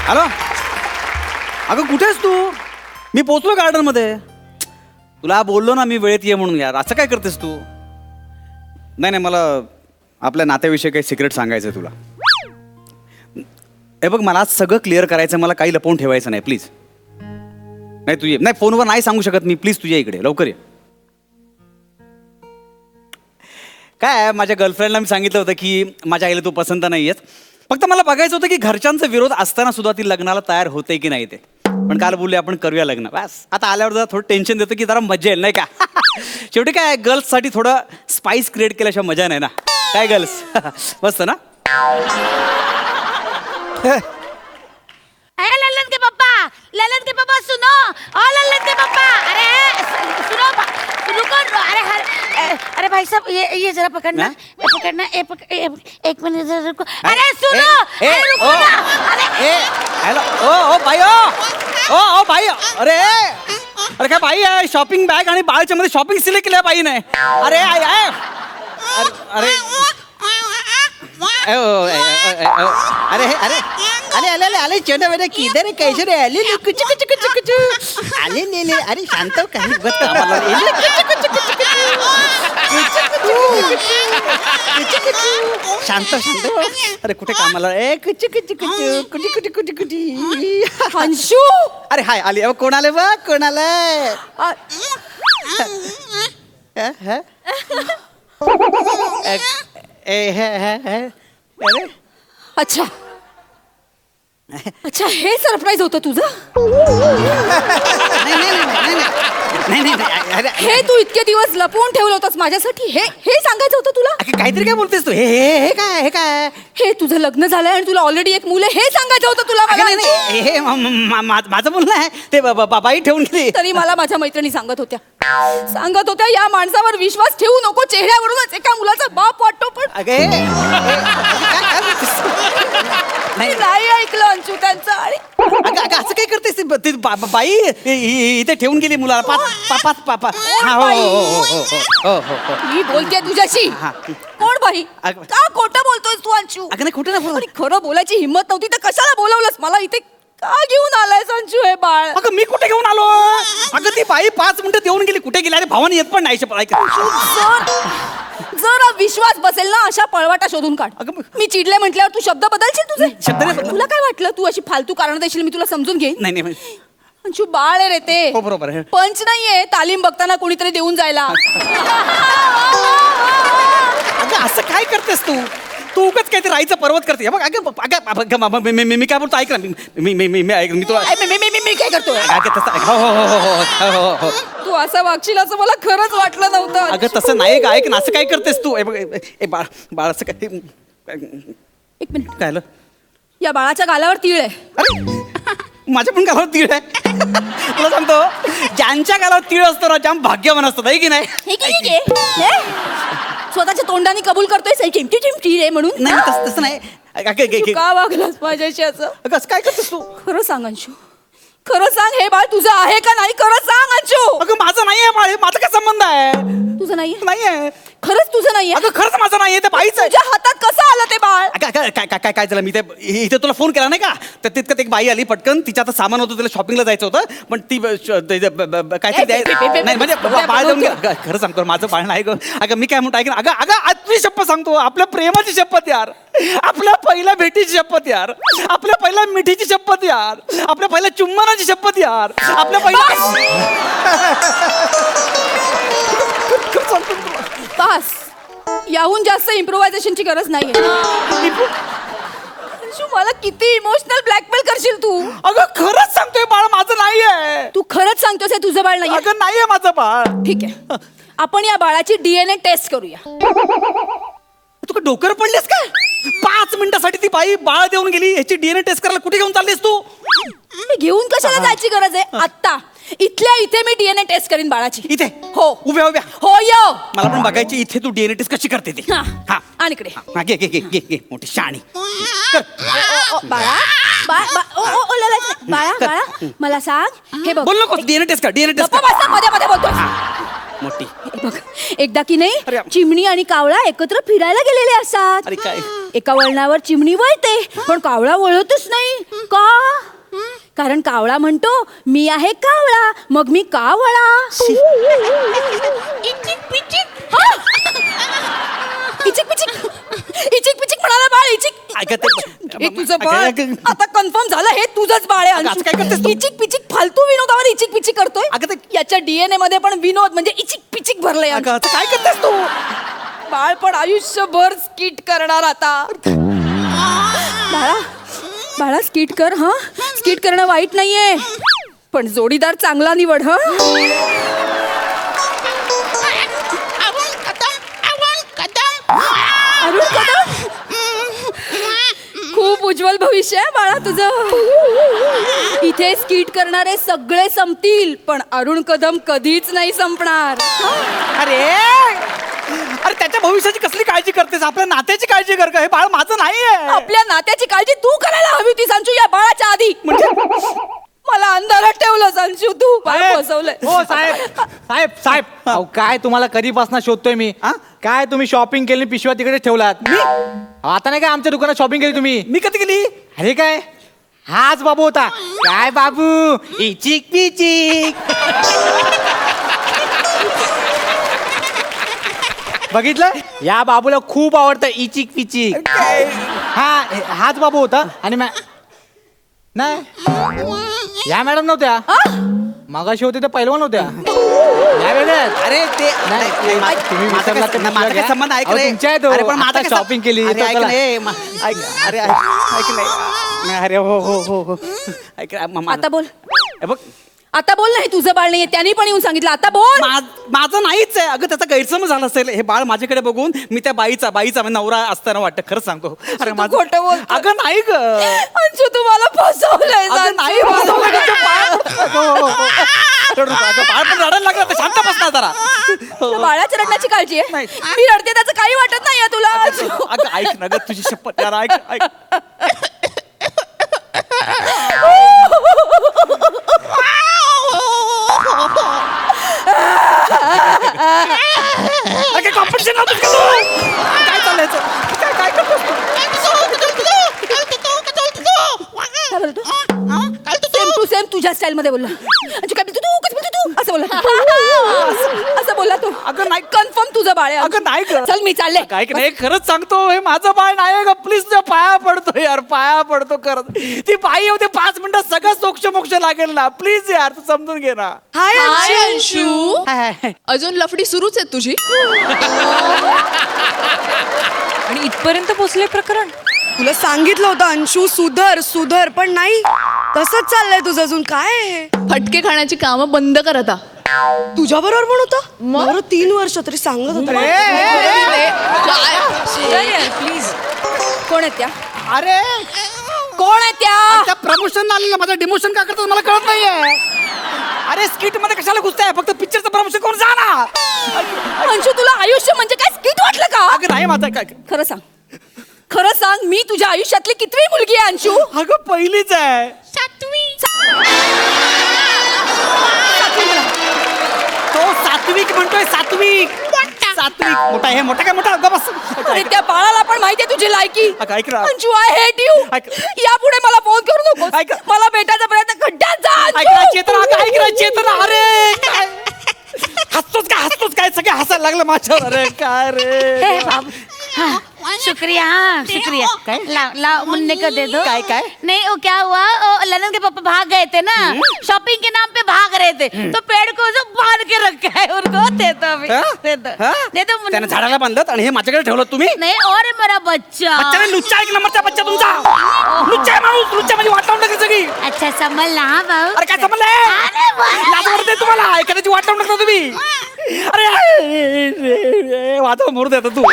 Hello, अगं कुठे आहेस तू? मी पोचलो गार्डन मध्ये. तुला बोललो ना मी वेळेत ये म्हणून. यार असं काय करतेस तू? नाही, मला आपल्या नात्याविषयी काही सिक्रेट सांगायचं आहे तुला. हे बघ, मला आज सगळं क्लिअर करायचं, मला काही लपवून ठेवायचं नाही प्लीज. नाही तू ये. नाही, फोनवर नाही सांगू शकत मी. प्लीज तुझ्या इकडे लवकर ये. काय माझ्या गर्लफ्रेंडला मी सांगितलं होतं की माझ्या आईला तू पसंत नाही आहेस. फक्त मला बघायचं होतं की घरच्यांचा विरोध असताना सुद्धा ती लग्नाला तयार होते की नाही ते. पण काल बोलले आपण करूया लग्न. बस आता आल्यावर जरा थोडं टेन्शन देतं की जरा मजा येईल नाही का. शेवटी काय गर्ल्ससाठी थोडं स्पाइस क्रिएट केल्याशिवाय मजा नाही ना. काय गर्ल्स मस्त ना. ललन के पापा सुनो. ललन के पापा, अरे सुनो, रुको. अरे भाई साहब, ये जरा पकड़ना. एक मिनट जरा रुको. अरे सुनो. रुको ना. हेलो. ओ भाई, ओ भाई. अरे काय बाई आहे, शॉपिंग बॅग आणि बाळच्या मध्ये शॉपिंग सिलेक्ट केल्या बाईने. अरे अरे छोटा बेटा किधर है, कैसे रे? अले कुछ अले ले अरे शांत हो, काही बघत कामाला. शांत. अरे कुठे कामाला? कुटी. अंशू. अरे हाय आली. अब कोण आले बघ, कोण आलंय? अरे अच्छा, हे सरप्राईज होतं तुझं? नाही. हे तू इतके दिवस लपवून ठेवलं होतंस माझ्यासाठी? हे सांगायचं होतं तुला? काहीतरी काय बोलतेस तू? हे काय? हे तुझं लग्न झालंय आणि तुला ऑलरेडी एक मुलं, हे सांगायचं होतं तुला मला? हे माझं बोलणं आहे ते. बाई ठेवून गेली. तरी मला माझ्या मैत्रिणी सांगत होत्या या माणसावर विश्वास ठेवू नको, चेहऱ्यावरूनच एका मुलाचा बाप वाटतो. पण नाही ऐकलं अंशू त्यांचं. आणि असं काय करतेस? बाई इथे ठेवून गेली मुलाला. पाच. मी बोलते तुझ्याशी. कोण बाई? का खोटं बोलतोयस तू अंशू? अगं नाही, खोटं नाही. खरं बोलायची हिंमत नव्हती तर कशाला बोलवलंस मला इथे? का घेऊन आलाय अंशू हे बाळ? अगं मी कुठे घेऊन आलो? अगं ती बाई 5 मिनिटं देऊन गेली. कुठे गेली? अरे भावानी येत पण नाही. जर विश्वास बसेल ना अशा पळवाटा शोधून काढ. मी चिडले म्हटल्यावर तू शब्द बदलशील तुझे? तुला काय वाटलं तू अशी फालतू कारण देशील मी तुला समजून घेईन? नाही. अंशू बाळ आहे रे ते. हो बरोबर आहे. पंच नाहीये तालीम बघताना कोणीतरी देऊन जायला. अगं असं काय करतेस तू उगाच काहीतरी राईचं पर्वत करते. बघ अगं मी काय बोलतो ऐक ना. मी तुला मी काय करतोय? हो. तू असं वागशील असं मला खरंच वाटलं नव्हतं. अगं तसं नाही का. ऐक ना, असं काय करतेस तू? बाळ असं काय? एक मिनिट. काय झालं? या बाळाच्या गालावर तीळ आहे. अरे माझ्या पण गालावर तीळ आहे. तुला सांगतो, ज्यांच्या गालावर तीळ असतो ना जाम भाग्यवान असतात, आहे की नाही? स्वतःच्या तोंडाने कबूल करतोय चिमटी रे म्हणून? नाही तसं नाही. का वागलास माझ्याशी असं? असं काय करतेस तू? खरं सांग अंशू, खरं सांग, हे बाळ तुझं आहे का नाही? खरं सांग अंशू. अगं माझं नाहीये बाळ. माझा काय संबंध आहे? तुझं नाहीये? नाहीये. खरंच तुझं नाहीये? अगं खरंच माझं नाहीये. ते बाईच आहे. तुझ्या हातात कसं आलं ते बाळ? काय झालं? मी इथे तुला फोन केला नाही का? तर तितकं एक बाई आली पटकन. तिच्या आता सामान होतं, तिला शॉपिंगला जायचं होतं. पण ती काहीतरी नाही म्हणजे बाळ देऊन गेला. खरं सांगतो माझं बाळ नाही गं. अगं मी काय म्हणतो ऐक ना. अगं आजची शपथ सांगतो, आपल्या प्रेमाची शपथ यार, आपल्या पहिल्या भेटीची शपथ यार, आपल्या पहिल्या मिठीची शपथ यार, आपल्या पहिल्या चुंबनाची शपथ यार, आपल्या पहिल्या बस, याहून जास्त इम्प्रोव्हायझेशनची गरज नाहीये. मला किती इमोशनल ब्लॅकमेल करशील तू? अगं खरंच सांगतोय बाळ माझं नाहीये. तू खरंच सांगतोस हे तुझं बाळ नाहीये? अगं नाहीये माझं बाळ. ठीक आहे, आपण या बाळाची DNA टेस्ट करूया. तू का डोकर पडलेस काय? 5 मिनिटासाठी ती बाई बाळ देऊन गेली. याची DNA टेस्ट करायला कुठे घेऊन चाललीस तू? घेऊन कशाला जायची गरज आहे? आता इथल्या इथे मी DNA टेस्ट करीन बाळाची. इथे? हो. उभ्या हो यो. मला पण बघायची इथे तू DNA टेस्ट कशी करते ती. हा आणि इकडे घे मोठी शाणी. बाळा बाळा मला सांग, हे बघ. बोल नको. DNA टेस्ट कर. DNA टेस्ट मध्ये मध्ये बोलतोय. मोठी बघ, एकदा की नाही चिमणी आणि कावळा एकत्र फिरायला गेलेले असतात. अरे काय? एका वळणावर चिमणी वळते पण कावळा वळतच नाही का? कारण कावळा म्हणतो मी आहे कावळा मग मी का वळा? इचिक पिचिक. इचिक पिचिक इचिक पिचिक म्हणाला बाळ इचिक. ऐका ते- हे तुझं बाळ अगं, अगं, आता कन्फर्म झालं हे तुझंच बाळ आहे अगं, अंशू. आज काय करतेस तू? इचिक पिचिक फालतू विनोदावर इचिक पिचिक करतोय. अगं ते- याच्या डीएनए मध्ये पण विनोद म्हणजे इचिक पिचिक भरलंय अगं, अंशू. आता काय करतेस तू? बाळ पण आयुष्यभर स्किट करणार आता. बाळा बाळा स्किट कर हा. स्किट करणं वाईट नाहीये पण जोडीदार चांगला निवड हा. अरुण कदम खूप उज्ज्वल भविष्य आहे बाळा तुझं. इथे स्किट करणारे सगळे संपतील पण अरुण कदम कधीच नाही संपणार. अरे अरे त्याच्या भविष्याची कसली काळजी करतेस? आपल्या नात्याची काळजी कर का? हे बाळ माझं नाहीये. आपल्या नात्याची काळजी तू करायला हवी होती संशू या बाळाच्या आधी. मला अंधारात ठेवलं संशू तू. बाळ फसवलंय. हो साहेब साहेब साहेब अहो काय तुम्हाला कधीपासून शोधतोय मी हा? काय तुम्ही शॉपिंग केली पिशव्या तिकडे ठेवलात मी आता नाही काय आमच्या दुकानात शॉपिंग केली तुम्ही मी कधी गेली? अरे काय हाच बाबू होता काय बाबू इचिक पिचिक बघितलं या बाबूला खूप आवडतं इचिक पिचिक हा हाच बाबू होता आणि नाही या मॅडम नव्हत्या मगाशी होते तर पहिलवान होत्या या वेगळ्याच. अरे ते नाही, नाही, नाही, तुम्ही माझा विसरलात काय- ते माझा काय पिशव्या संबंध घ्या. ऐक अहो, रे. तुमच्या आहेत हो. अरे पण माझा आता काय shopping केली, अरे तर ऐक चला. नाही, अरे ऐक नाही. अरे हो हो हो हो ऐक रे, आता बोल. हे बघ आता बोल नाही तुझं बाळ नाहीये त्यांनी पण येऊन सांगितलं आता बोल. माझं नाहीच आहे. अगं त्याचा गैरसमज झाला असेल. हे बाळ माझ्याकडे बघून मी त्या बाईचा म्हणजे नवरा असताना वाटतं. खरं सांगतो. अरे तू खोटं बोलतोय. अगं नाही ग. अंशू तुम्हाला फसवलंय अगं संशू. नाही फसवलं का? ते बाळ- हो, हो, हो. रडू नका. अगं, बाळ पण रडायला लागलं तर शांत बस ना जरा. त्या बाळाच्या रडण्याची काळजी आहे. नाही. मी रडते त्याचं काही वाटत नाहीये तुला अंशू. अगं ऐक ना ग तुझी शपथ यार ऐक ऐक. अरे कॉम्पिटिशन नव्हतं का तू? काय चाललंय याचं? काय काय करतोस तू? काय बोलतो? सेम टू सेम तुझ्या स्टाईल मध्ये बोलला. अंशू काय बोलतो तू कसं बोलतो तू असं बोलला. असं बोलला तू. अगं नाही. कन्फर्म तुझं बाळ आहे अगं नाही ग. चल मी चालले. काय नाही खरंच सांगतो हे माझं बाळ नाही ग. प्लीज तुझ्या पाया पडतो यार पाया पडतो करत. ती बाई होते 5 मिनिटं सगळं सोक्ष मोक्ष लागेल ना. प्लीज यार तू समजून घे ना. हाय हाय अंशू. अंशू अजून लफडी सुरूच आहे तुझी आणि इथपर्यंत पोचले प्रकरण. तुला सांगितलं होतं अंशू सुधर सुधर पण नाही तसंच चाललंय तुझं अजून. काय आहे हे? फटके खाण्याची कामं बंद कर आता. तुझ्या बरोबर पण होतं बरोबर 3 वर्ष तरी सांगत होता. प्लीज कोण आहेत त्या? अरे कोण आहेत त्या? त्या प्रमोशन आलेलं माझं डिमोशन का करतात मला कळत नाहीये. अरे स्किट मध्ये कशाला घुसताय? फक्त पिक्चरचं प्रमोशन करून जा ना. अंशू तुला आयुष्य म्हणजे काय स्किट वाटलं का? अगं नाही माझं काय. खरं सांग खरं सांग मी तुझ्या आयुष्यातली कितवी मुलगी आहे अंशू? अगं पहिलीच आहे. तो सात्विक म्हणतोय सात्विक. सात्विक मोठा हे मोठा काय मोठा अगं बस. अरे त्या बाळाला पण माहितीये तुझी लायकी. अगं, ऐक ना. Anshu I hate you. ऐक. यापुढे मला फोन करू नको. ऐक. मला भेटायचा प्रयत्न खड्ड्यात जा अंशू. ऐक ना चेतना अगं ऐक ना चेतना. अरे काय हसतोच काय सगळे हसायला लागलं माझ्यावर. अरे काय रे. हे बाबू हाँ, शुक्रिया हाँ शुक्रिया. ला मुन्ने को दे दो. काय? नहीं वो क्या हुआ ललन के पापा भाग गए थे ना शॉपिंग के नाम पे भाग रहे थे तो पेड़ को जो बांध के रखा है उनको दे दो अभी. हा? दे दो हा? दे दो मुन्ने. त्यानं झाडाला बांधलं आणि हे माझ्याकडे ठेवलं तुम्ही. नहीं और है मेरा बच्चा. बच्चा नाही लुच्चा. एक नंबरचा बच्चा तुमचा. लुच्चा आहे माणूस. लुच्चा म्हणजे वाट लावून टाकली सगळी. अच्छा समझ ला हाँ भाऊ. अरे काय समजलंय? अरे वाह. लाज वाटते तुम्हाला? एखाद्याची वाट लावून टाकता तुम्ही. अरे वाचा मोरू देता तू.